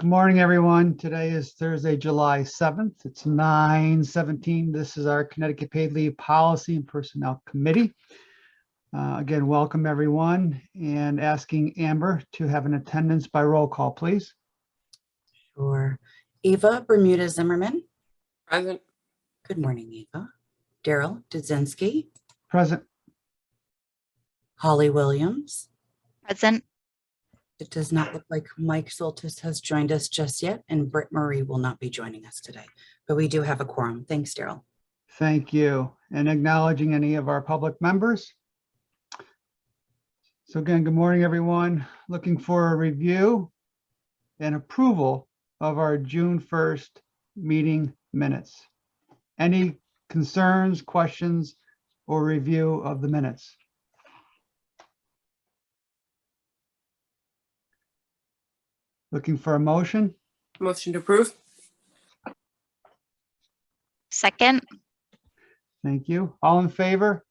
Good morning, everyone. Today is Thursday, July 7th. It's 9:17. This is our Connecticut Paid Leave Policy and Personnel Committee. Again, welcome everyone, and asking Amber to have an attendance by roll call, please. Sure. Eva Bermuda Zimmerman. Present. Good morning, Eva. Daryl Dudzinski. Present. Holly Williams. Present. It does not look like Mike Soltis has joined us just yet, and Britt Marie will not be joining us today, but we do have a quorum. Thanks, Daryl. Thank you. And acknowledging any of our public members. So again, good morning, everyone. Looking for a review and approval of our June 1st meeting minutes. Any concerns, questions, or review of the minutes? Looking for a motion? Motion to approve. Second. Thank you. All in favor?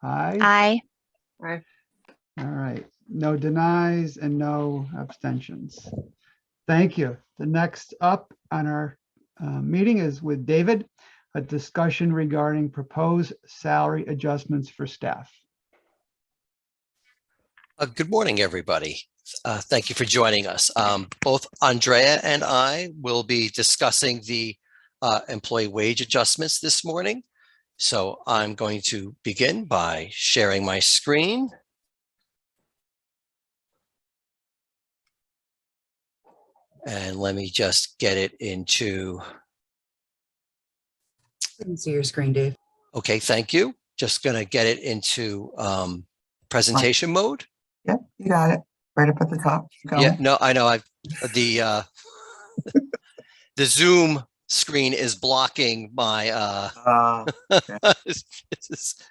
Aye. Aye. Aye. All right. No denies and no abstentions. Thank you. The next up on our meeting is with David, a discussion regarding proposed salary adjustments for staff. Good morning, everybody. Thank you for joining us. Both Andrea and I will be discussing the employee wage adjustments this morning. So I'm going to begin by sharing my screen. And let me just get it into. I can see your screen, Dave. Okay, thank you. Just going to get it into presentation mode. Yep, you got it. Right up at the top. Yeah, no, I know. The Zoom screen is blocking my. Okay. it's,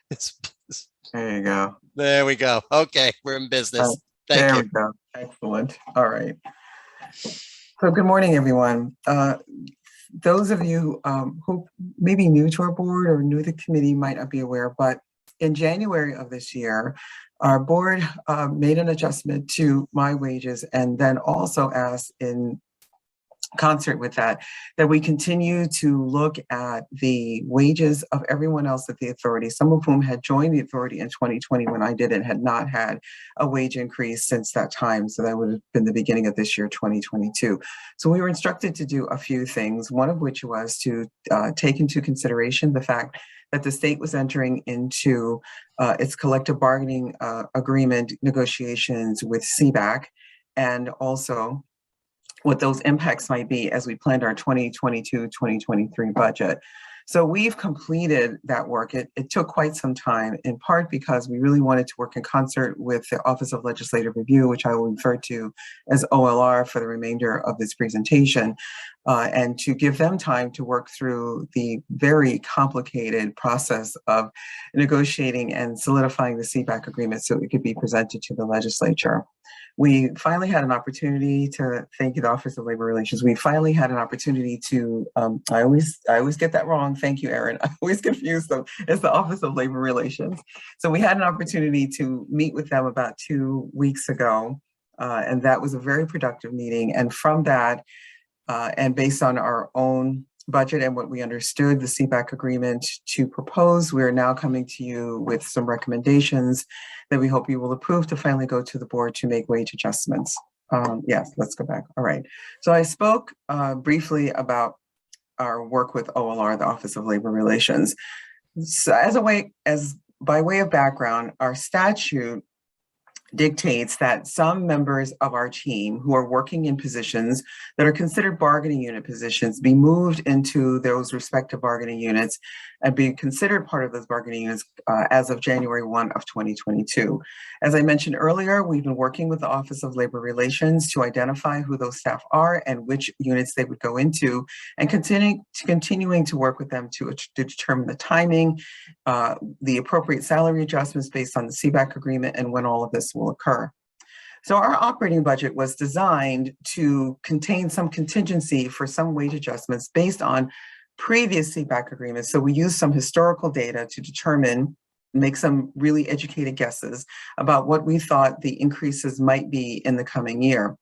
There you go. there we go. Okay, we're in business. Thank There you. we go. Excellent. All right. So good morning, everyone. Those of you who may be new to our board or new to the committee might not be aware, but in January of this year, our board made an adjustment to my wages and then also asked in concert with that we continue to look at the wages of everyone else at the authority, some of whom had joined the authority in 2020 when I did and had not had a wage increase since that time. So that would have been the beginning of this year, 2022. So we were instructed to do a few things, one of which was to take into consideration the fact that the state was entering into its collective bargaining agreement negotiations with CBAC, and also what those impacts might be as we planned our 2022-2023 budget. So we've completed that work. It took quite some time, in part because we really wanted to work in concert with the Office of Legislative Review, which I will refer to as OLR for the remainder of this presentation, and to give them time to work through the very complicated process of negotiating and solidifying the CBAC agreement so it could be presented to the legislature. We finally had an opportunity to thank you, the Office of Labor Relations. We finally had an opportunity to, I always get that wrong. Thank you, Erin. I always confuse them. It's the Office of Labor Relations. So we had an opportunity to meet with them about 2 weeks ago, and that was a very productive meeting. And from that, and based on our own budget and what we understood the CBAC agreement to propose, we are now coming to you with some recommendations that we hope you will approve to finally go to the board to make wage adjustments. Yes, let's go back. All right. So I spoke briefly about our work with OLR, the Office of Labor Relations. So by way of background, our statute dictates that some members of our team who are working in positions that are considered bargaining unit positions be moved into those respective bargaining units and be considered part of those bargaining units as of January 1 of 2022. As I mentioned earlier, we've been working with the Office of Labor Relations to identify who those staff are and which units they would go into, and continuing to work with them to determine the timing, the appropriate salary adjustments based on the CBAC agreement, and when all of this will occur. So our operating budget was designed to contain some contingency for some wage adjustments based on previous CBAC agreements. So we used some historical data to determine, make some really educated guesses about what we thought the increases might be in the coming year.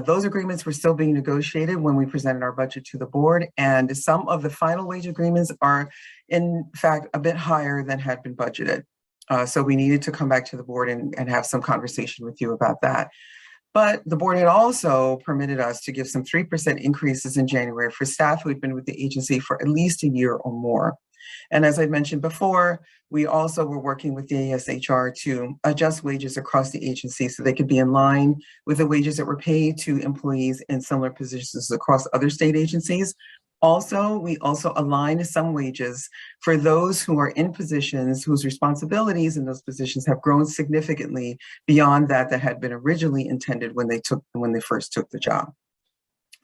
Those agreements were still being negotiated when we presented our budget to the board, and some of the final wage agreements are in fact a bit higher than had been budgeted. So we needed to come back to the board and have some conversation with you about that. But the board had also permitted us to give some 3% increases in January for staff who had been with the agency for at least a year or more. And as I mentioned before, we also were working with the ASHR to adjust wages across the agency so they could be in line with the wages that were paid to employees in similar positions across other state agencies. Also, we also aligned some wages for those who are in positions whose responsibilities in those positions have grown significantly beyond that had been originally intended when they first took the job.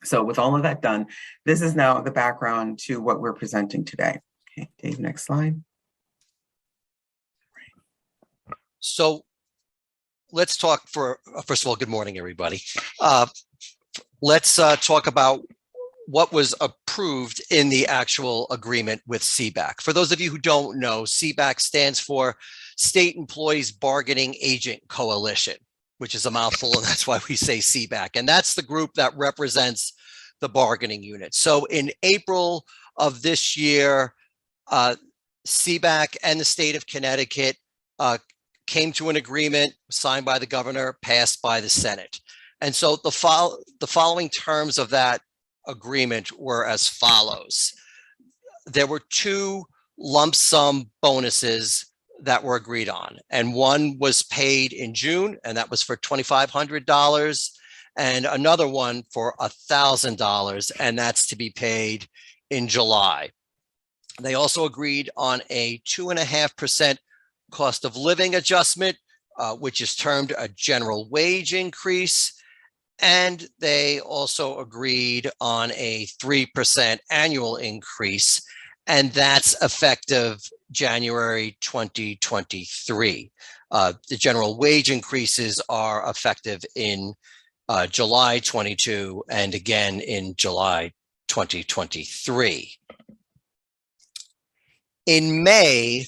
So with all of that done, this is now the background to what we're presenting today. Okay, Dave, next slide. So let's talk first of all, good morning, everybody. Let's talk about what was approved in the actual agreement with CBAC. For those of you who don't know, CBAC stands for State Employees Bargaining Agent Coalition, which is a mouthful, and that's why we say CBAC. And that's the group that represents the bargaining unit. So in April of this year, CBAC and the state of Connecticut came to an agreement signed by the governor, passed by the Senate. And so the following terms of that agreement were as follows. There were two lump sum bonuses that were agreed on, and one was paid in June, and that was for $2,500, and another one for $1,000, and that's to be paid in July. They also agreed on a 2.5% cost of living adjustment, which is termed a general wage increase. And they also agreed on a 3% annual increase, and that's effective January 2023. The general wage increases are effective in July 22 and again in July 2023. In May,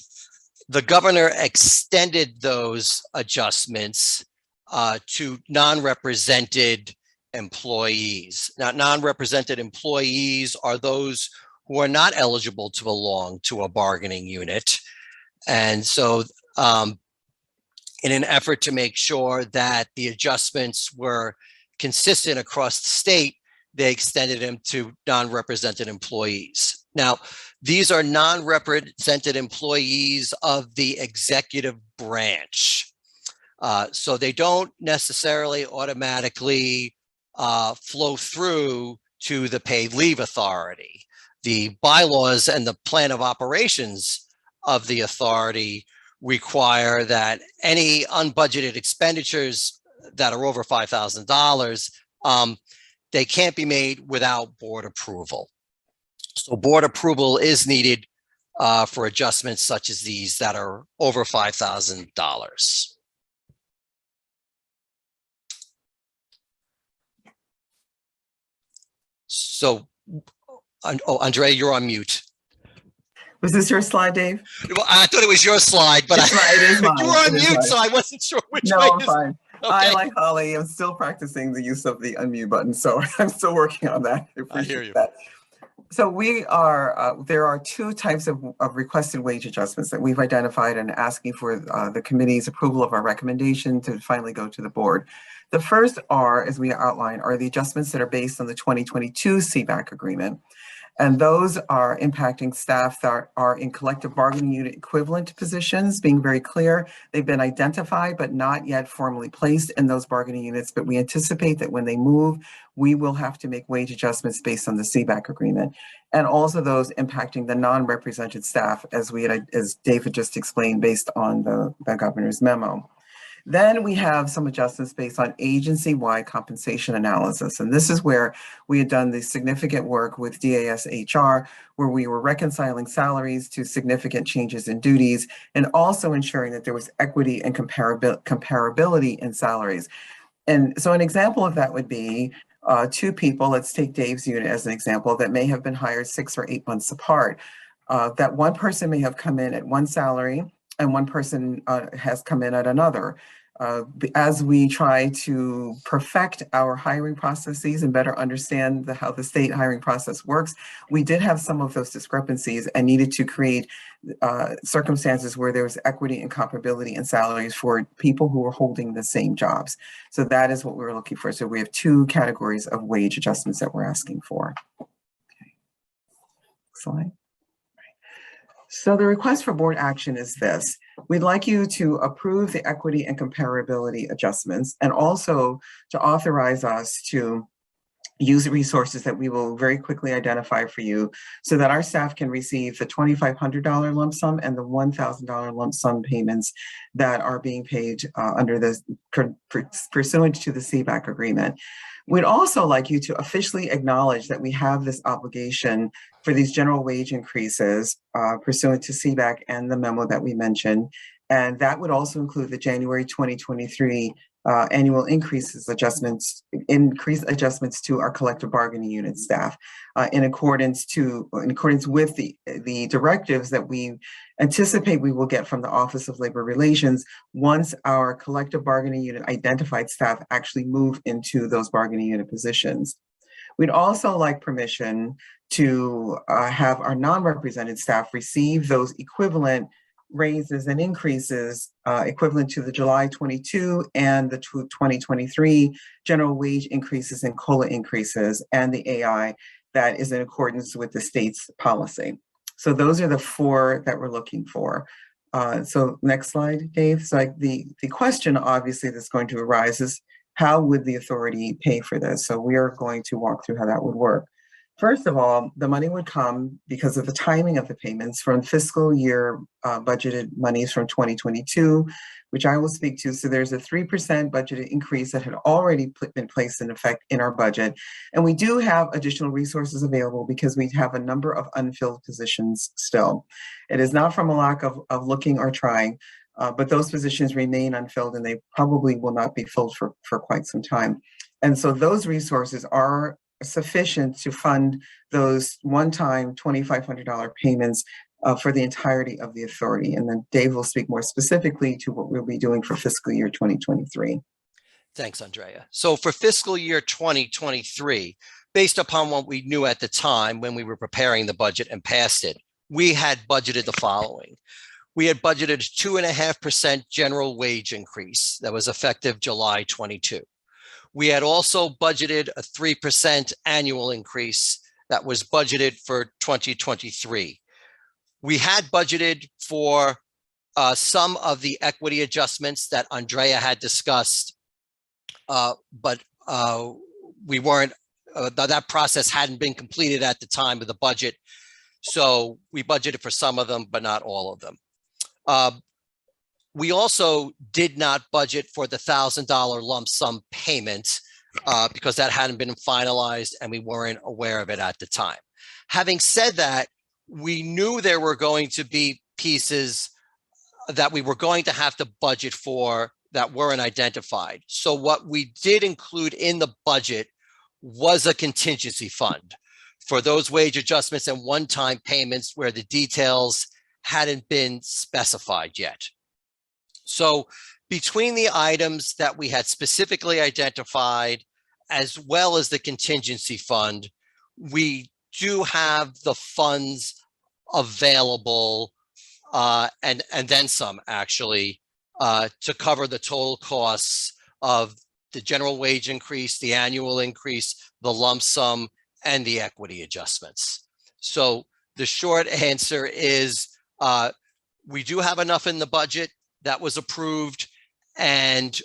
the governor extended those adjustments to non-represented employees. Now, non-represented employees are those who are not eligible to belong to a bargaining unit. And so in an effort to make sure that the adjustments were consistent across the state, they extended them to non-represented employees. Now, these are non-represented employees of the executive branch. So they don't necessarily automatically flow through to the paid leave authority. The bylaws and the plan of operations of the authority require that any unbudgeted expenditures that are over $5,000, they can't be made without board approval. So board approval is needed for adjustments such as these that are over $5,000. So, oh, Andrea, you're on mute. Was this your slide, Dave? Well, I thought it was your slide, but It is mine. you were on It is mute, mine. so I wasn't sure which No, way. I'm fine. Okay. I, like Holly, I'm still practicing the use of the unmute button, so I'm still working on that. I hear you. That. So we are, there are two types of requested wage adjustments that we've identified and asking for the committee's approval of our recommendation to finally go to the board. The first are, as we outlined, are the adjustments that are based on the 2022 CBAC agreement. And those are impacting staff that are in collective bargaining unit equivalent positions, being very clear. They've been identified, but not yet formally placed in those bargaining units. But we anticipate that when they move, we will have to make wage adjustments based on the CBAC agreement. And also those impacting the non-represented staff, as David just explained, based on the governor's memo. Then we have some adjustments based on agency-wide compensation analysis. And this is where we had done the significant work with DAS-HR, where we were reconciling salaries to significant changes in duties, and also ensuring that there was equity and comparability in salaries. And so an example of that would be two people, let's take Dave's unit as an example, that may have been hired 6 or 8 months apart. That one person may have come in at one salary, and one person has come in at another. As we try to perfect our hiring processes and better understand how the state hiring process works, we did have some of those discrepancies and needed to create circumstances where there was equity and comparability in salaries for people who were holding the same jobs. So that is what we were looking for. So we have two categories of wage adjustments that we're asking for. Okay. Slide. So the request for board action is this. We'd like you to approve the equity and comparability adjustments and also to authorize us to use the resources that we will very quickly identify for you so that our staff can receive the $2,500 lump sum and the $1,000 lump sum payments that are being paid under the pursuant to the CBAC agreement. We'd also like you to officially acknowledge that we have this obligation for these general wage increases pursuant to CBAC and the memo that we mentioned. And that would also include the January 2023 annual increase adjustments to our collective bargaining unit staff in accordance with the directives that we anticipate we will get from the Office of Labor Relations once our collective bargaining unit identified staff actually move into those bargaining unit positions. We'd also like permission to have our non-represented staff receive those equivalent raises and increases equivalent to the July 22 and the 2023 general wage increases and COLA increases and the AI that is in accordance with the state's policy. So those are the four that we're looking for. So next slide, Dave. So the question obviously that's going to arise is how would the authority pay for this? So we are going to walk through how that would work. First of all, the money would come because of the timing of the payments from fiscal year budgeted monies from 2022, which I will speak to. So there's a 3% budgeted increase that had already been placed in effect in our budget. And we do have additional resources available because we have a number of unfilled positions still. It is not from a lack of looking or trying, but those positions remain unfilled and they probably will not be filled for quite some time. And so those resources are sufficient to fund those one-time $2,500 payments for the entirety of the authority. And then Dave will speak more specifically to what we'll be doing for fiscal year 2023. Thanks, Andrea. So for fiscal year 2023, based upon what we knew at the time when we were preparing the budget and passed it, we had budgeted the following. We had budgeted a 2.5% general wage increase that was effective July 22. We had also budgeted a 3% annual increase that was budgeted for 2023. We had budgeted for some of the equity adjustments that Andrea had discussed, but we weren't, that process hadn't been completed at the time of the budget. So we budgeted for some of them, but not all of them. We also did not budget for the $1,000 lump sum payment because that hadn't been finalized and we weren't aware of it at the time. Having said that, we knew there were going to be pieces that we were going to have to budget for that weren't identified. So what we did include in the budget was a contingency fund for those wage adjustments and one-time payments where the details hadn't been specified yet. So between the items that we had specifically identified, as well as the contingency fund, we do have the funds available and then some actually to cover the total costs of the general wage increase, the annual increase, the lump sum, and the equity adjustments. So the short answer is we do have enough in the budget that was approved, and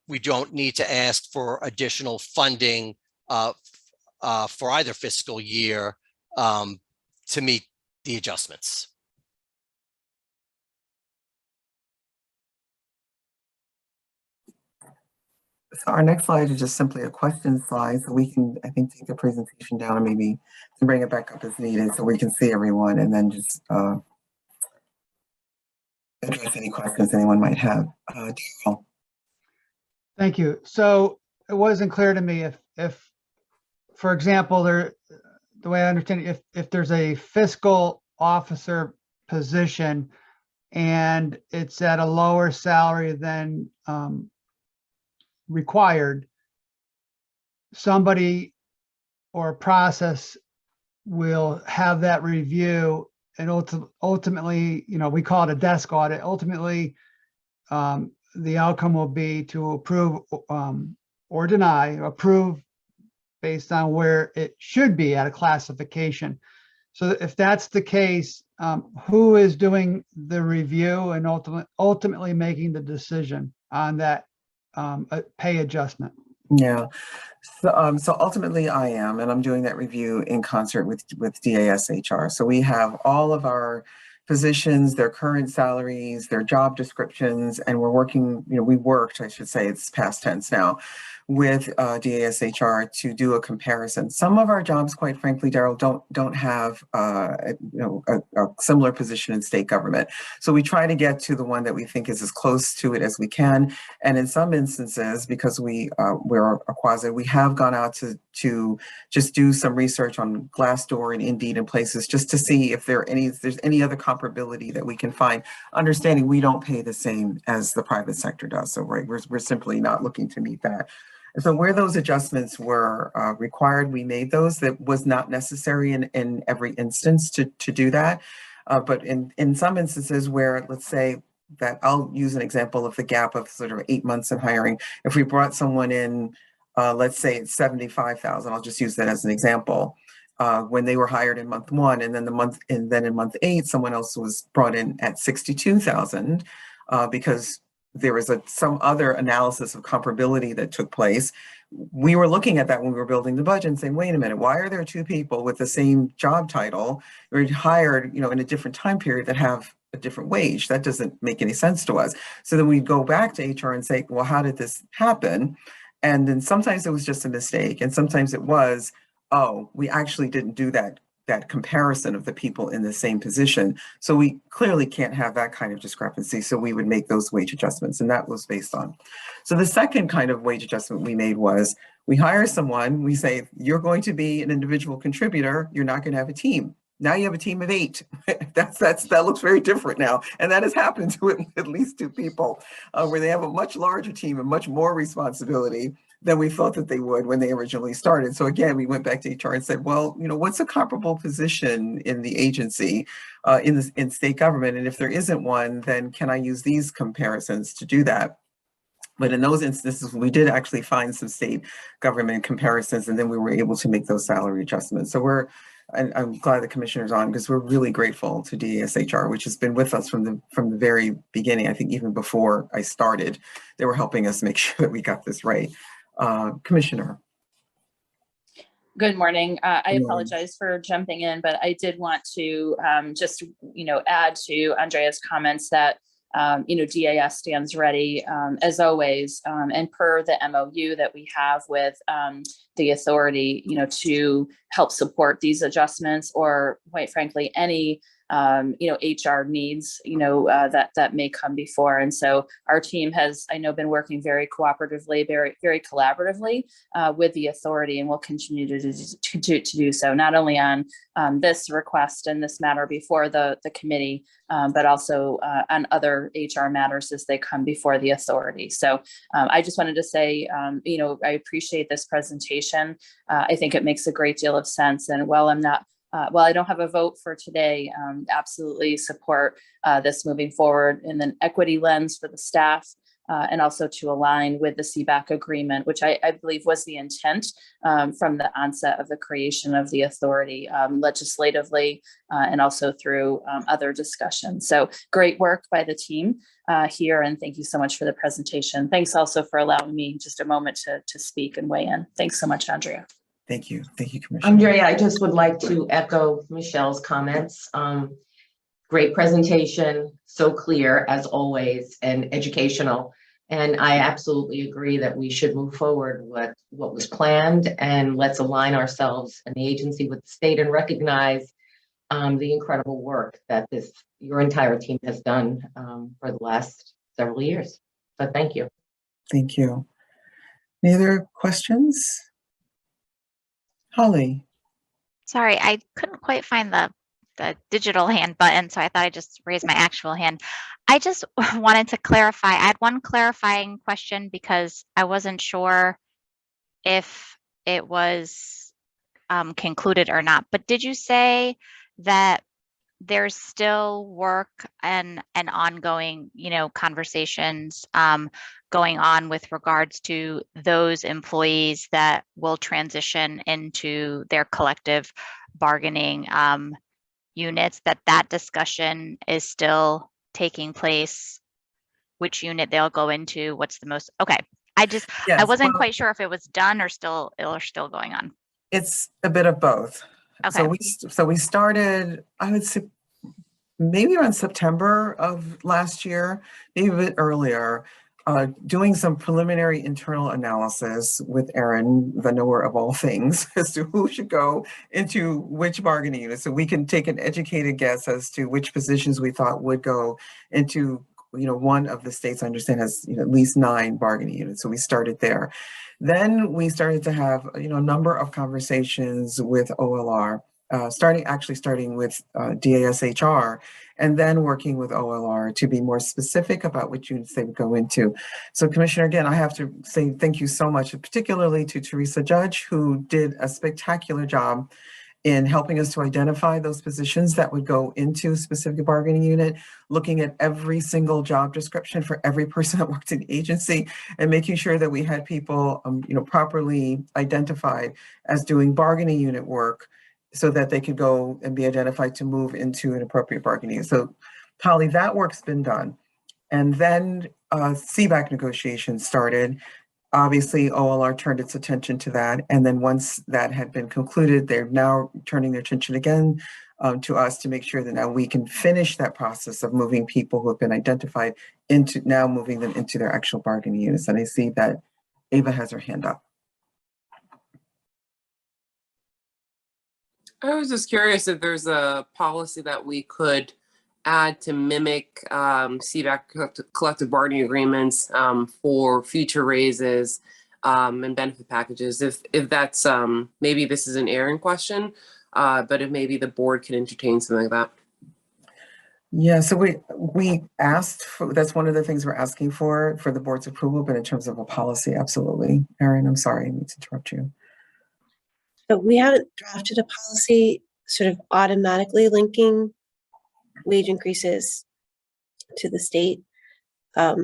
we don't need to ask for additional funding for either fiscal year to meet the adjustments. So our next slide is just simply a question slide, so we can, I think, take the presentation down and maybe bring it back up as needed so we can see everyone and then just address any questions anyone might have. Daryl. Thank you. So it wasn't clear to me if for example, the way I understand it, if there's a fiscal officer position and it's at a lower salary than required, somebody or a process will have that review, and ultimately, we call it a desk audit. Ultimately, the outcome will be to approve or deny, approve based on where it should be at a classification. So if that's the case, who is doing the review and ultimately making the decision on that pay adjustment? Yeah. So ultimately I am, and I'm doing that review in concert with DAS HR. So we have all of our positions, their current salaries, their job descriptions, and we're working, we worked, I should say, it's past tense now, with DAS HR to do a comparison. Some of our jobs, quite frankly, Daryl, don't have a similar position in state government. So we try to get to the one that we think is as close to it as we can. And in some instances, because we're a quasi, we have gone out to just do some research on Glassdoor and Indeed and places just to see if there's any other comparability that we can find, understanding we don't pay the same as the private sector does. So we're simply not looking to meet that. And so where those adjustments were required, we made those. That was not necessary in every instance to do that. But in some instances where, let's say, that I'll use an example of the gap of sort of 8 months in hiring. If we brought someone in, let's say it's 75,000, I'll just use that as an example. When they were hired in month 1, and then in month 8, someone else was brought in at 62,000 because there was some other analysis of comparability that took place. We were looking at that when we were building the budget and saying, wait a minute, why are there 2 people with the same job title or hired, in a different time period that have a different wage? That doesn't make any sense to us. So then we go back to HR and say, well, how did this happen? And then sometimes it was just a mistake. And sometimes it was, oh, we actually didn't do that comparison of the people in the same position. So we clearly can't have that kind of discrepancy. So we would make those wage adjustments, and that was based on. So the second kind of wage adjustment we made was we hire someone, we say, you're going to be an individual contributor, you're not going to have a team. Now you have a team of 8. That looks very different now. And that has happened to at least 2 people where they have a much larger team and much more responsibility than we thought that they would when they originally started. So again, we went back to HR and said, well, what's a comparable position in the agency in state government? And if there isn't one, then can I use these comparisons to do that? But in those instances, we did actually find some state government comparisons, and then we were able to make those salary adjustments. So I'm glad the commissioner's on, because we're really grateful to DASHR, which has been with us from the very beginning. I think even before I started, they were helping us make sure that we got this right. Commissioner. Good morning. I Good morning. apologize for jumping in, but I did want to just, add to Andrea's comments that, DAS stands ready as always, and per the MOU that we have with the authority, to help support these adjustments, or quite frankly, any HR needs, that may come before. And so our team has, I know, been working very cooperatively, very, very collaboratively with the authority, and will continue to do so, not only on this request and this matter before the committee, but also on other HR matters as they come before the authority. So I just wanted to say, I appreciate this presentation. I think it makes a great deal of sense. And while I don't have a vote for today, absolutely support this moving forward in an equity lens for the staff, and also to align with the CBAC agreement, which I believe was the intent from the onset of the creation of the authority, legislatively, and also through other discussions. So great work by the team here, and thank you so much for the presentation. Thanks also for allowing me just a moment to speak and weigh in. Thanks so much, Andrea. Thank you. Thank you, Commissioner. Andrea, I just would like to echo Michelle's comments. Great presentation, so clear as always, and educational. And I absolutely agree that we should move forward with what was planned, and let's align ourselves and the agency with the state and recognize the incredible work that your entire team has done for the last several years. So thank you. Thank you. Any other questions? Holly. Sorry, I couldn't quite find the the digital hand button, so I thought I'd just raise my actual hand. I just wanted to clarify. I had one clarifying question because I wasn't sure if it was concluded or not. But did you say that there's still work and ongoing, conversations going on with regards to those employees that will transition into their collective bargaining units, that discussion is still taking place, which unit they'll go into, what's the most, okay. I Yes, wasn't well, quite sure if it was done or still going on. it's a bit of both. Okay. So we started, I would say, maybe around September of last year, maybe a bit earlier, doing some preliminary internal analysis with Erin, the knower of all things, as to who should go into which bargaining unit. So we can take an educated guess as to which positions we thought would go into, one of the states I understand has at least 9 bargaining units. So we started there. Then we started to have, a number of conversations with OLR. Starting with DASHR, and then working with OLR to be more specific about which units they would go into. So Commissioner, again, I have to say thank you so much, particularly to Teresa Judge, who did a spectacular job in helping us to identify those positions that would go into a specific bargaining unit, looking at every single job description for every person that worked in the agency, and making sure that we had people, properly identified as doing bargaining unit work, so that they could go and be identified to move into an appropriate bargaining. So, Polly, that work's been done. And then CBAC negotiations started. Obviously, OLR turned its attention to that. And then once that had been concluded, they're now turning their attention again to us to make sure that now we can finish that process of moving people who have been identified into, now moving them into their actual bargaining units. And I see that Ava has her hand up. I was just curious if there's a policy that we could add to mimic CBAC collective bargaining agreements for future raises and benefit packages. If that's maybe this is an Erin question, but if maybe the board can entertain something like that. Yeah, so we asked for, that's one of the things we're asking for the board's approval, but in terms of a policy, absolutely. Erin, I'm sorry, I need to interrupt you. But we haven't drafted a policy sort of automatically linking wage increases to the state. I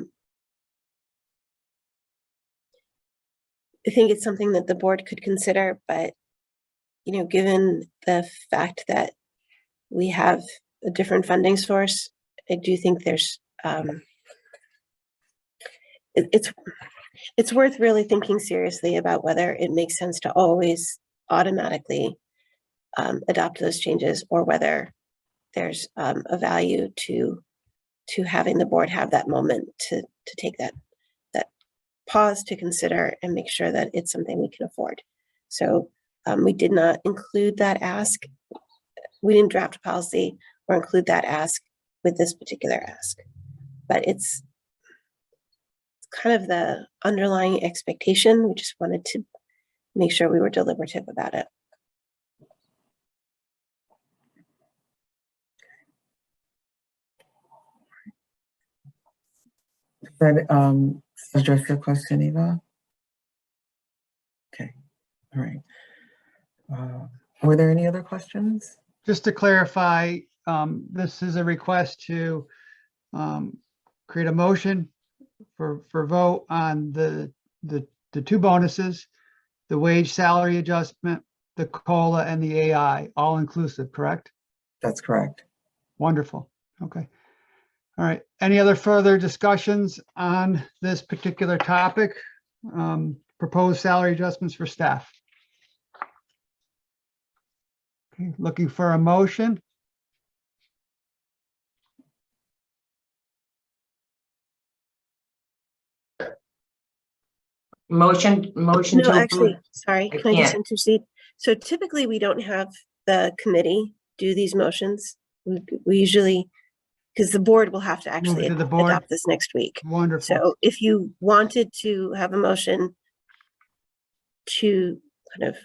think it's something that the board could consider, but given the fact that we have a different funding source, I do think there's it's worth really thinking seriously about whether it makes sense to always automatically adopt those changes, or whether there's a value to having the board have that moment to take that pause to consider and make sure that it's something we can afford. So we did not include that ask. We didn't draft a policy or include that ask with this particular ask, but it's kind of the underlying expectation. We just wanted to make sure we were deliberative about it. That address your question, Eva? Okay, all right. Were there any other questions? Just to clarify, this is a request to create a motion for vote on the 2 bonuses, the wage salary adjustment, the COLA, and the AI, all inclusive, correct? That's correct. Wonderful. Okay. All right. Any other further discussions on this particular topic? Proposed salary adjustments for staff. Okay, looking for a motion. Motion No, to actually, approve. sorry, I can I just can't. intercede? So typically we don't have the committee do these motions. We usually, because the board will have to Move actually it to the board. adopt this next week. Wonderful. So if you wanted to have a motion to kind of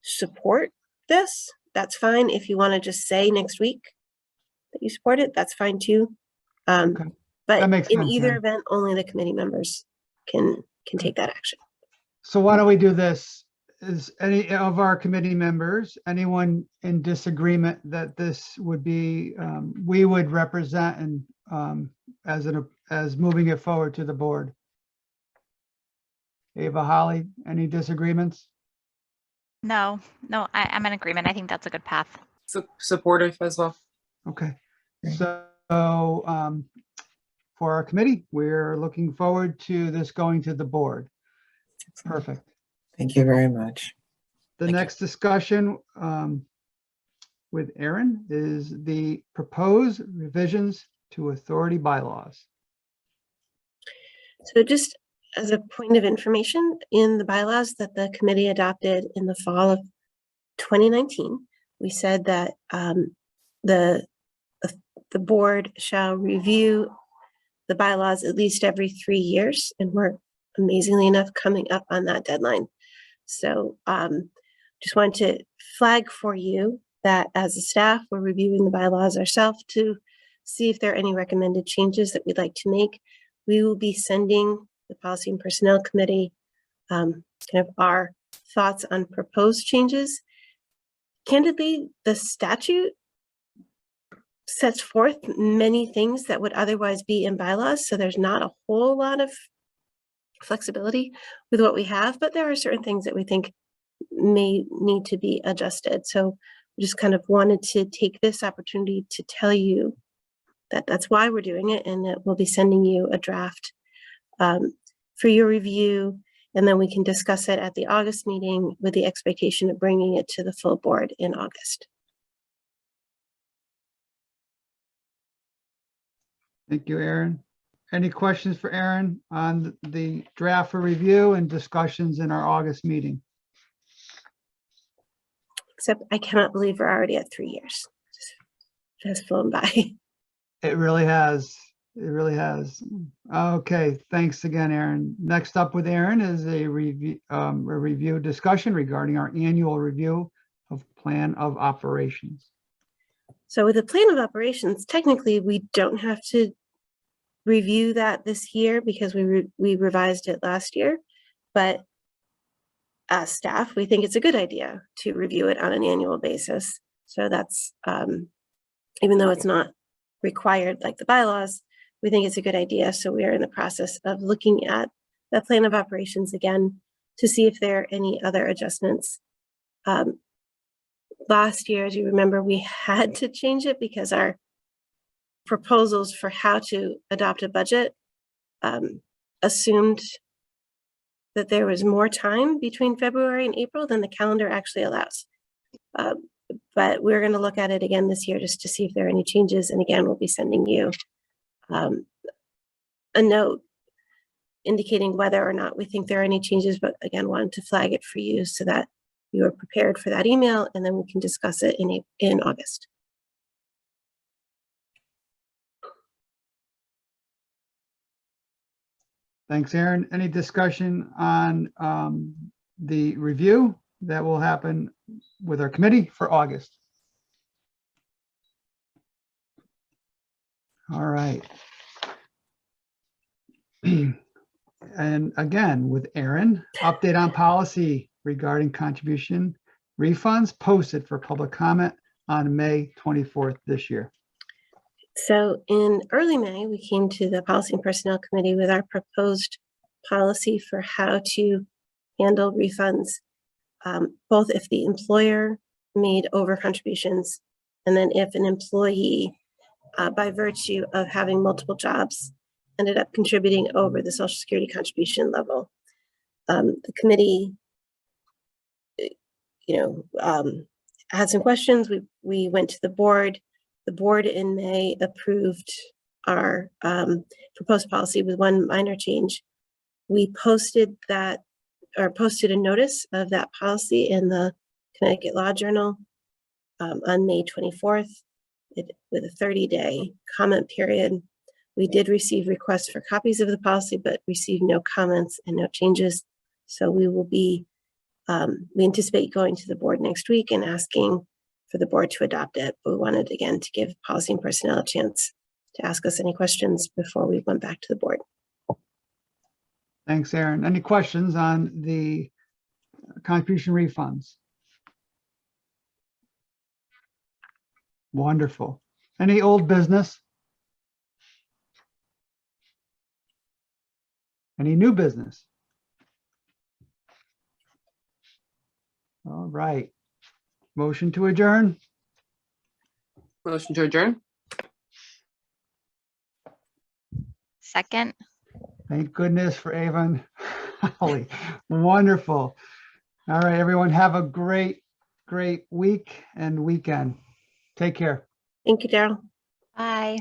support this, that's fine. If you want to just say next week that you support it, that's fine too. Okay. But That makes in sense, either then. event, only the committee members can take that action. So why don't we do this? Is any of our committee members, anyone in disagreement that this would be, we would represent and as moving it forward to the board? Ava, Holly, any disagreements? No, I'm in agreement. I think that's a good path. Supportive as well. Okay, Great. so for our committee, we're looking forward to this going to the board. Perfect. Thank you very much. The Thank you. next discussion with Aaron is the proposed revisions to authority bylaws. So just as a point of information, in the bylaws that the committee adopted in the fall of 2019, we said that the board shall review the bylaws at least every 3 years, and we're amazingly enough coming up on that deadline. So just wanted to flag for you that as a staff, we're reviewing the bylaws ourselves to see if there are any recommended changes that we'd like to make. We will be sending the Policy and Personnel Committee kind of our thoughts on proposed changes. Candidly, the statute sets forth many things that would otherwise be in bylaws, so there's not a whole lot of flexibility with what we have, but there are certain things that we think may need to be adjusted. So we just kind of wanted to take this opportunity to tell you that that's why we're doing it, and that we'll be sending you a draft for your review, and then we can discuss it at the August meeting with the expectation of bringing it to the full board in August. Thank you, Aaron. Any questions for Aaron on the draft for review and discussions in our August meeting? Except I cannot believe we're already at 3 years. It has flown by. It really has. It really has. Okay, thanks again, Aaron. Next up with Aaron is a review discussion regarding our annual review of plan of operations. So with the plan of operations, technically, we don't have to review that this year because we revised it last year. But as staff, we think it's a good idea to review it on an annual basis. So that's, even though it's not required like the bylaws, we think it's a good idea. So we are in the process of looking at the plan of operations again to see if there are any other adjustments. Last year, as you remember, we had to change it because our proposals for how to adopt a budget assumed that there was more time between February and April than the calendar actually allows. But we're going to look at it again this year just to see if there are any changes. And again, we'll be sending you a note indicating whether or not we think there are any changes, but again, wanted to flag it for you so that you are prepared for that email, and then we can discuss it in August. Thanks, Aaron. Any discussion on the review that will happen with our committee for August? All right. And again, with Aaron, update on policy regarding contribution refunds posted for public comment on May 24th this year. So in early May, we came to the Policy and Personnel Committee with our proposed policy for how to handle refunds, both if the employer made over contributions, and then if an employee, by virtue of having multiple jobs, ended up contributing over the Social Security contribution level. The committee, had some questions. We went to the board. The board in May approved our proposed policy with one minor change. We posted a notice of that policy in the Connecticut Law Journal on May 24th with a 30-day comment period. We did receive requests for copies of the policy, but received no comments and no changes. So we will be, we anticipate going to the board next week and asking for the board to adopt it. But we wanted, again, to give policy and personnel a chance to ask us any questions before we went back to the board. Thanks, Aaron. Any questions on the contribution refunds? Wonderful. Any old business? Any new business? All right. Motion to adjourn. Motion to adjourn. Second. Thank goodness for Avon. Holly, wonderful. All right, everyone, have a great week and weekend. Take care. Thank you, Daryl. Bye.